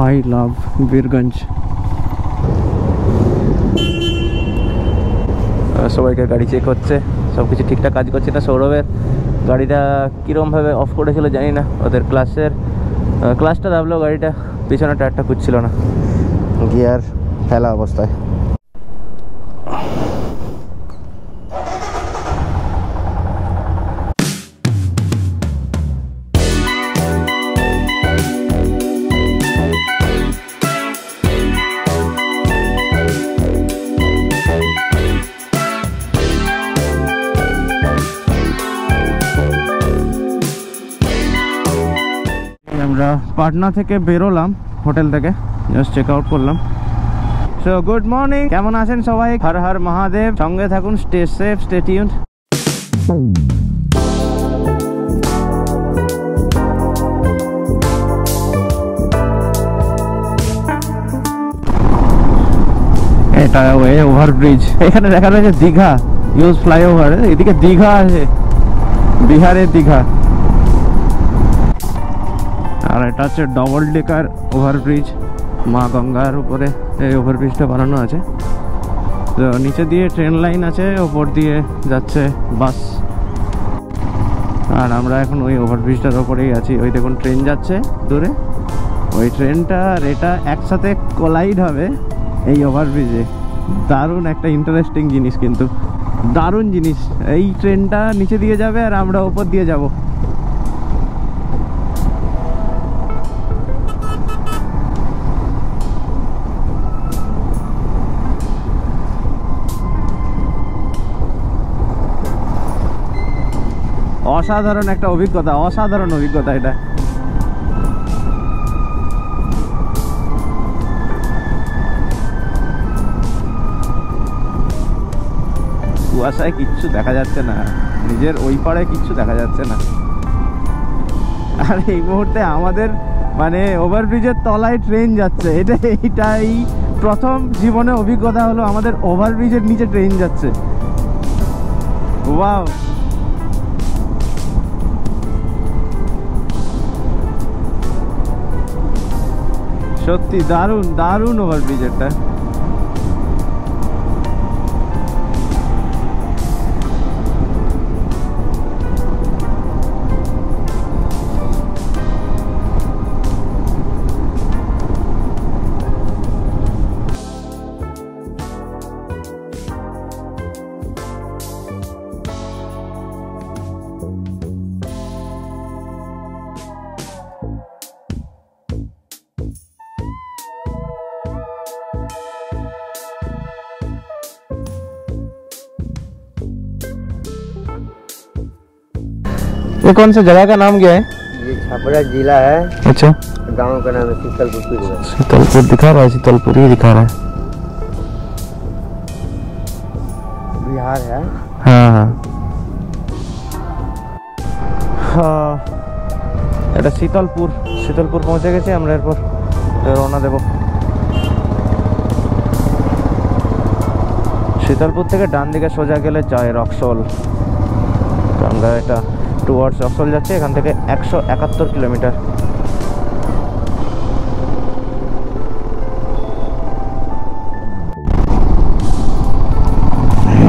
I love Birganj. সবাইকার গাড়ি check হচ্ছে, সব কিছু ঠিকঠাক কাজ করছে না। সৌরভের গাড়িটা কীরকমভাবে অফ করেছিল জানি না, ওদের ক্লাসটা দাবলেও গাড়িটা পিছনে টায়ারটা খুঁজছিল না, গিয়ার ফেলা অবস্থায়। আমরা পাটনা থেকে বেরোলাম, হোটেল থেকে জাস্ট চেক আউট করলাম। সো গুড মর্নিং, কেমন আছেন সবাই? হর হর মহাদেব, সঙ্গে থাকুন, স্টে সেফ, স্টে টিউনড। এটা ওভারব্রিজ, এখানে দেখা যাচ্ছে দীঘা ইউজ ফ্লাইওভার, এদিকে দীঘা আছে, বিহারের দীঘা। আর এটা হচ্ছে ডবল ডেকার ওভারব্রিজ, মা গঙ্গার উপরে এই ওভারব্রিজটা বানানো আছে। তো নিচে দিয়ে ট্রেন লাইন আছে, ওপর দিয়ে যাচ্ছে বাস। আর আমরা এখন ওই ওভারব্রিজটার ওপরেই আছি। ওই দেখুন ট্রেন যাচ্ছে দূরে, ওই ট্রেনটা আর এটা একসাথে কোলাইড হবে এই ওভারব্রিজে। দারুণ একটা ইন্টারেস্টিং জিনিস, কিন্তু দারুণ জিনিস। এই ট্রেনটা নিচে দিয়ে যাবে আর আমরা ওপর দিয়ে যাব। অসাধারণ একটা অভিজ্ঞতা, অসাধারণ অভিজ্ঞতা এটা। কুয়াশায় কিচ্ছু দেখা যাচ্ছে না, নিজের ওই পাড়ে কিচ্ছু দেখা যাচ্ছে না। আর এই মুহূর্তে আমাদের মানে ওভারব্রিজের তলায় ট্রেন যাচ্ছে। এইটাই প্রথম জীবনে অভিজ্ঞতা হলো আমাদের ওভারব্রিজের নিচে ট্রেন যাচ্ছে। ওয়াও, সত্যি দারুণ দারুণ ওভারব্রিজ এটা। ये कौन सा जगह का नाम क्या है? ये छपरा जिला है। अच्छा, गांव का नाम है शीतलपुर। शीतलपुर दिखा रहा है, शीतलपुर ही दिखा रहा है। बिहार है। हाँ हाँ हाँ, এটা শীতলপুর। শীতলপুর পৌঁছে গেছি আমরা, এরপর রওনা দেব। শীতলপুর থেকে ডান দিকে সোজা গেলে যায় রক্সোল। তো আমরা এটা টুয়ার্ডস রক্সোল যাচ্ছে, এখান থেকে 171 কিলোমিটার।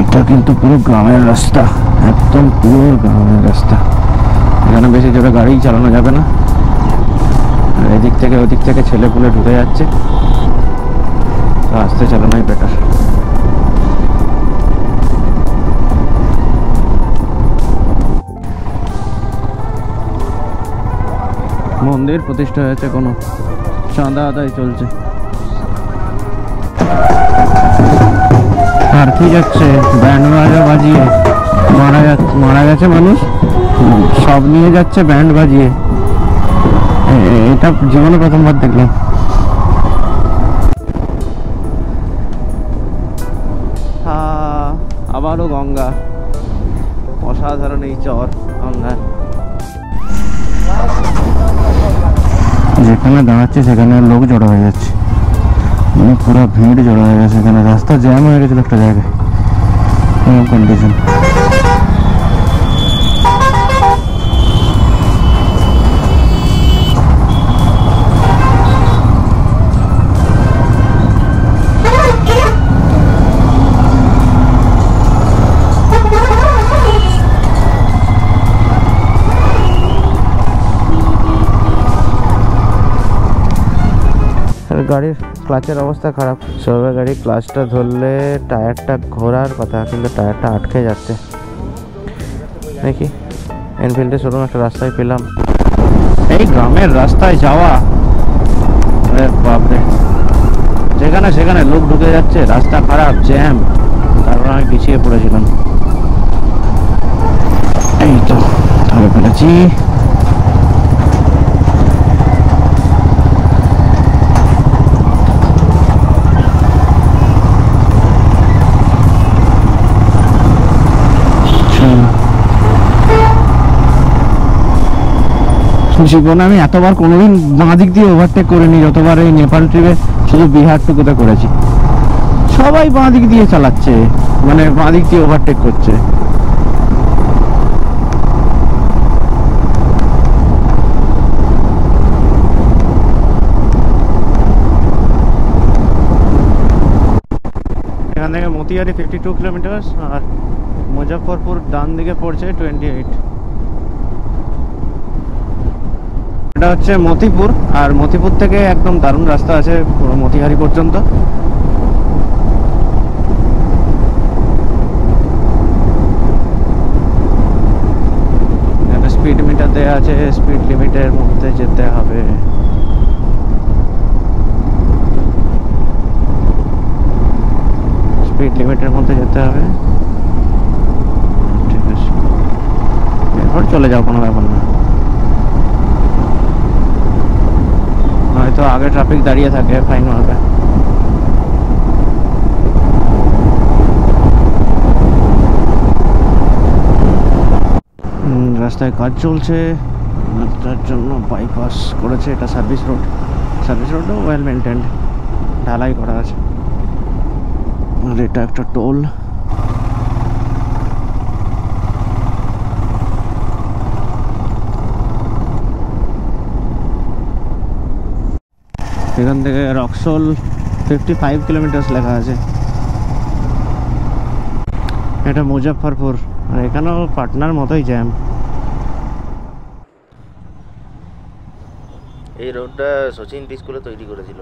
এটা কিন্তু পুরো গ্রামের রাস্তা, একদম পুরো গ্রামের রাস্তা। এখানে বেশি জোরে গাড়ি চালানো যাবে না। এদিক থেকে ওদিক থেকে ছেলেপুলে ঢুকে যাচ্ছে, তো আস্তে চালানোই বেটার। মন্দির প্রতিষ্ঠা হয়েছে, কোনো চাঁদা আদায় চলছে। আর কি যাচ্ছে ব্যান্ড বাজা বাজিয়ে, মারা গেছে মানুষ, সব নিয়ে যাচ্ছে ব্যান্ড বাজিয়ে। এটা জীবনে প্রথমবার দেখলাম। আবারও গঙ্গা, অসাধারণ এই চর গঙ্গা। যেখানে দাঁড়াচ্ছে সেখানে লোক জড়ো হয়ে যাচ্ছে, মানে পুরো ভিড় জড়ো হয়ে গেছে। এখানে রাস্তা জ্যাম হয়ে গেছিল একটা জায়গায়, কন্ডিশন। গাড়ির ক্লাচের অবস্থা খারাপ। সৌরভের গাড়ির ক্লাচটা ধরলে টায়ারটা ঘোরার কথা, কিন্তু টায়ারটা আটকে যাচ্ছে। দেখি এনফিল্ডে শোরুম একটা রাস্তায় পেলাম। এই গ্রামের রাস্তায় যাওয়া, আরে বাপরে, যেখানে সেখানে লোক ঢুকে যাচ্ছে, রাস্তা খারাপ, জ্যাম। তারপর আমি পিছিয়ে পড়েছিলাম। এই তো ধরে ফেলেছি। জীবনে আমি এতবার কোনোদিন বাঁ দিক দিয়ে ওভারটেক করিনি, যতবার এই নেপাল ট্রিপে শুধু বিহারটুকুতে করেছি। সবাই বাঁ দিক দিয়ে চালাচ্ছে, মানে বাঁ দিক দিয়ে ওভারটেক করছে। এখান থেকে মতিহারি 52 কিলোমিটার, আর মুজফ্ফরপুর ডান দিকে পড়ছে 28। এটা হচ্ছে মতিপুর, আর মতিপুর থেকে একদম দারুণ রাস্তা আছে পুরো মতিহারি পর্যন্ত। স্পিড মিটার দেওয়া আছে, স্পিড লিমিটের মধ্যে যেতে হবে। স্পিড লিমিটের মধ্যে যেতে হবে, ঠিক আছে। এরপর চলে যাও, কোনো ব্যাপার না। হয়তো আগে ট্রাফিক দাঁড়িয়ে থাকে, ফাইন মারবে। রাস্তায় কাজ চলছে, তার জন্য বাইপাস করেছে। এটা সার্ভিস রোড, সার্ভিস রোডও ওয়েল মেনটেন্ড, ঢালাই করা আছে। আর এটা একটা টোল। এখান থেকে রক্সোল 55 কিলোমিটার লেখা আছে। এটা মুজফ্ফরপুর, আর এখানেও পাটনার মতোই জ্যাম। এই রোডটা সচিন স্কুলে তৈরি করেছিল।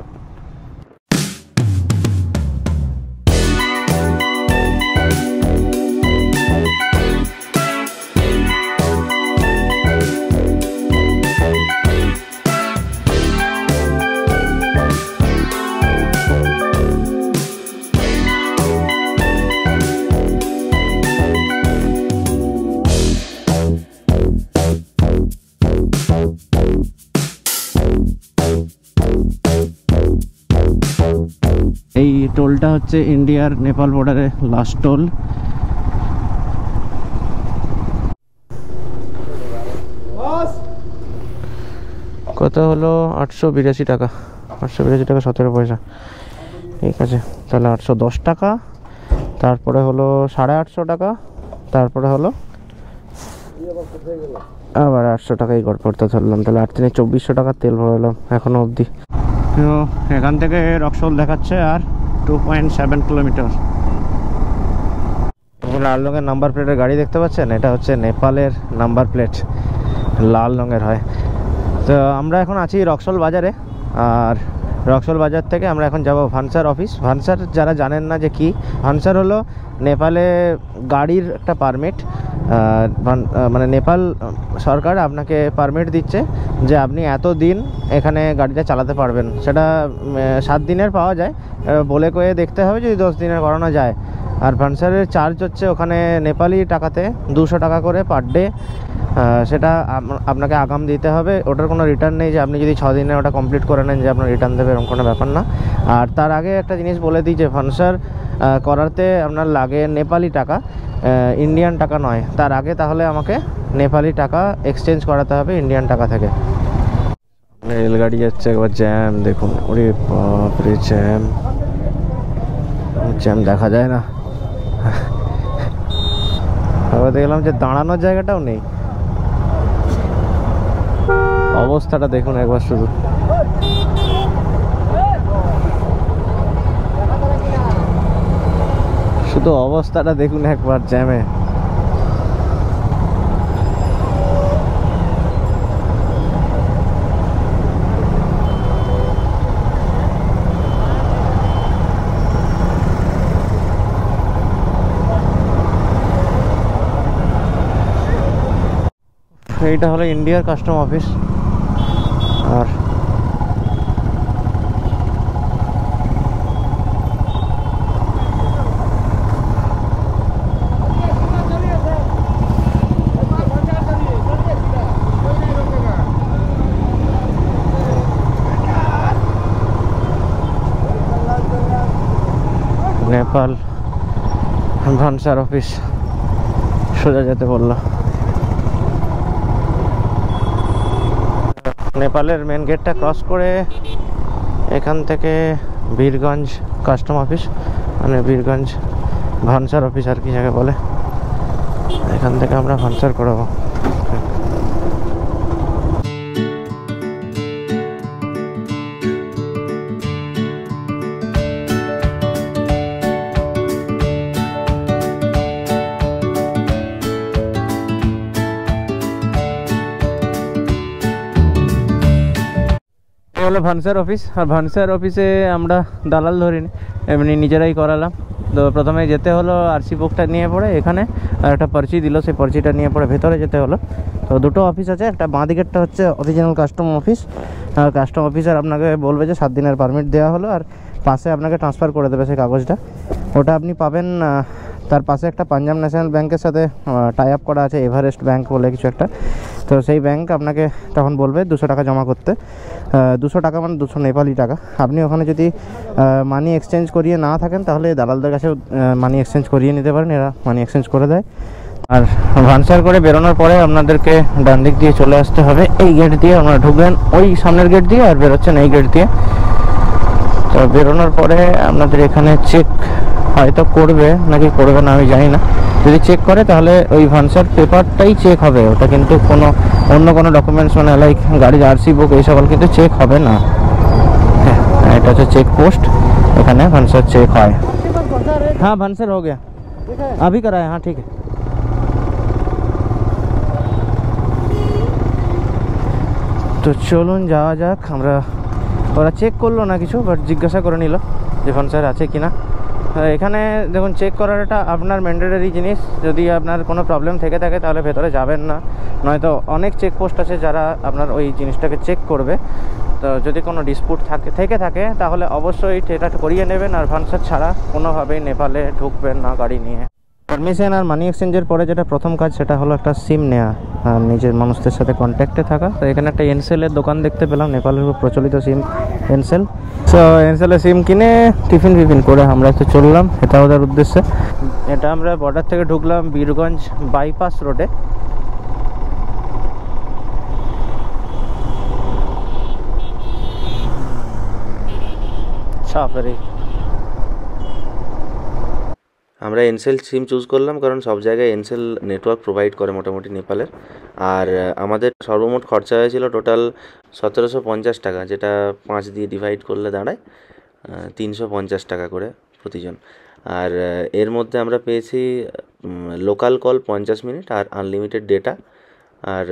এই টোলটা হচ্ছে ইন্ডিয়ার নেপাল বর্ডারে লাস্ট টোল। কত হলো? 882 টাকা, 882 টাকা 17 পয়সা। ঠিক আছে, তাহলে 810 টাকা, তারপরে হলো 850 টাকা, তারপরে হলো আবার 800 টাকাই গড় করতে ধরলাম। তাহলে 8 থেকে 2400 টাকার তেল ভরালাম এখনো অবধি। তো এখান থেকে রক্সোল দেখাচ্ছে আর 2.7 কিলোমিটার। লাল রঙের নাম্বার প্লেটের গাড়ি দেখতে পাচ্ছেন, এটা হচ্ছে নেপালের নাম্বার প্লেট, লাল রঙের হয়। তো আমরা এখন আছি রক্সোল বাজারে, আর রক্সোল বাজার থেকে আমরা এখন যাব ভানসার অফিস। ভানসার যারা জানেন না যে কি, ভানসার হলো নেপালে গাড়ির একটা পারমিট। মানে নেপাল সরকার আপনাকে পারমিট দিচ্ছে যে আপনি এত দিন এখানে গাড়িটা চালাতে পারবেন। সেটা 7 দিনের পাওয়া যায়, বলে কয়ে দেখতে হবে যদি 10 দিনের করানো যায়। আর ভানসারের চার্জ হচ্ছে ওখানে নেপালি টাকাতে 200 টাকা করে পার ডে। সেটা আপনাকে আগাম দিতে হবে, ওটার কোনো রিটার্ন নেই যে আপনি যদি 6 দিনে ওটা কমপ্লিট করে নেন যে আপনার রিটার্ন দেবে, এরকম কোনো ব্যাপার না। আর তার আগে একটা জিনিস বলে দিই যে ভানসার করাতে আপনার লাগে নেপালি টাকা, ইন্ডিয়ান টাকা নয়। তার আগে তাহলে আমাকে নেপালি টাকা এক্সচেঞ্জ করাতে হবে ইন্ডিয়ান টাকা থেকে। রেলগাড়ি যাচ্ছে, একবার জ্যাম দেখুন, ওরে বাপরে জ্যাম, জ্যাম দেখা যায় না। আবার দেখলাম যে দাঁড়ানোর জায়গাটাও নেই। অবস্থাটা দেখুন একবার শুধু। শুধু অবস্থাটা দেখুন একবার জ্যামে। এইটা হলো ইন্ডিয়ার কাস্টম অফিস। আর নেপাল ভানসার অফিস সোজা যেতে বললো। নেপালের মেন গেটটা ক্রস করে এখান থেকে বীরগঞ্জ কাস্টম অফিস, মানে বীরগঞ্জ ভানসার অফিস আর কি যাকে বলে, এখান থেকে আমরা ভানসার করাবো। হলো ভানসার অফিস। আর ভানসার অফিসে আমরা দালাল ধরিনি, এমনি নিজেরাই করালাম। তো প্রথমে যেতে হলো আরসি বুকটা নিয়ে পড়ে এখানে, আর একটা পার্চি দিল, সেই পার্চিটা নিয়ে পড়ে ভেতরে যেতে হলো। তো দুটো অফিস আছে, একটা বাঁ দিকেরটা হচ্ছে original custom office. Custom officer আপনাকে বলবে যে 7 দিনের পারমিট দেওয়া হলো, আর পাশে আপনাকে ট্রান্সফার করে দেবে সেই কাগজটা। ওটা আপনি পাবেন। তার পাশে একটা পাঞ্জাব ন্যাশনাল ব্যাংকের সাথে টাই আপ করা আছে, এভারেস্ট ব্যাংক বলে কিছু একটা। তো সেই ব্যাংক আপনাকে তখন বলবে 200 টাকা জমা করতে। 200 টাকা মানে 200 নেপালি টাকা। আপনি ওখানে যদি মানি এক্সচেঞ্জ করিয়ে না থাকেন তাহলে দালালদের কাছে মানি এক্সচেঞ্জ করিয়ে নিতে পারেন, এরা মানি এক্সচেঞ্জ করে দেয়। আর ভানসার করে বেরোনোর পরে আপনাদেরকে ডান দিক দিয়ে চলে আসতে হবে, এই গেট দিয়ে আপনারা ঢুকবেন, ওই সামনের গেট দিয়ে, আর বেরোচ্ছেন এই গেট দিয়ে। তো বেরোনোর পরে আপনাদের এখানে চেক হয়তো করবে নাকি করবে না আমি জানি না। যদি চেক করে তাহলে ওই ভানসার পেপারটাই চেক হবে, ওটা কিন্তু কোনো অন্য কোনো ডকুমেন্টস মানে লাইক গাড়ির আরসি বুক এই সকল কিন্তু চেক হবে না। হ্যাঁ, এটা হচ্ছে চেক পোস্ট, এখানে ভানসার চেক হয়। হ্যাঁ ভানসার हो गया, अभी कराया। हाँ ठीक है। তো চলুন যাওয়া যাক। আমরা ওরা চেক করলো না কিছু, বাট জিজ্ঞাসা করে নিল যে ভানসার আছে কি না। এখানে দেখুন চেক করাটা আপনার ম্যান্ডেটরি জিনিস। যদি আপনার কোনো প্রবলেম থেকে থাকে তাহলে ভেতরে যাবেন না, নয়তো অনেক চেকপোস্ট আছে যারা আপনার ওই জিনিসটাকে চেক করবে। তো যদি কোনো ডিসপুট থেকে থাকে তাহলে অবশ্যই এটা করিয়ে নেবেন। আর ভানসার ছাড়া কোনোভাবেই নেপালে ঢুকবেন না গাড়ি নিয়ে। পারমিশন আর মানি এক্সচেঞ্জের পরে যেটা প্রথম কাজ সেটা হলো একটা সিম নেওয়া, আর নিজের মানুষদের সাথে কন্ট্যাক্টে থাকা। তো এখানে একটা এনসেলের দোকান দেখতে পেলাম, নেপালের খুব প্রচলিত সিম এনসেল। তো এনসেলের সিম কিনে টিফিন করে আমরা তো চললাম হেতাওদার উদ্দেশ্যে। এটা আমরা বর্ডার থেকে ঢুকলাম বীরগঞ্জ বাইপাস রোডে। সাফারি আমরা এনসেল সিম চুজ করলাম কারণ সব জায়গায় এনসেল নেটওয়ার্ক প্রোভাইড করে মোটামুটি নেপালের। আর আমাদের সর্বমোট খরচা হয়েছিল টোটাল 1750 টাকা, যেটা 5 দিয়ে ডিভাইড করলে দাঁড়ায় 350 টাকা করে প্রতিজন। আর এর মধ্যে আমরা পেয়েছি লোকাল কল 50 মিনিট আর আনলিমিটেড ডেটা। আর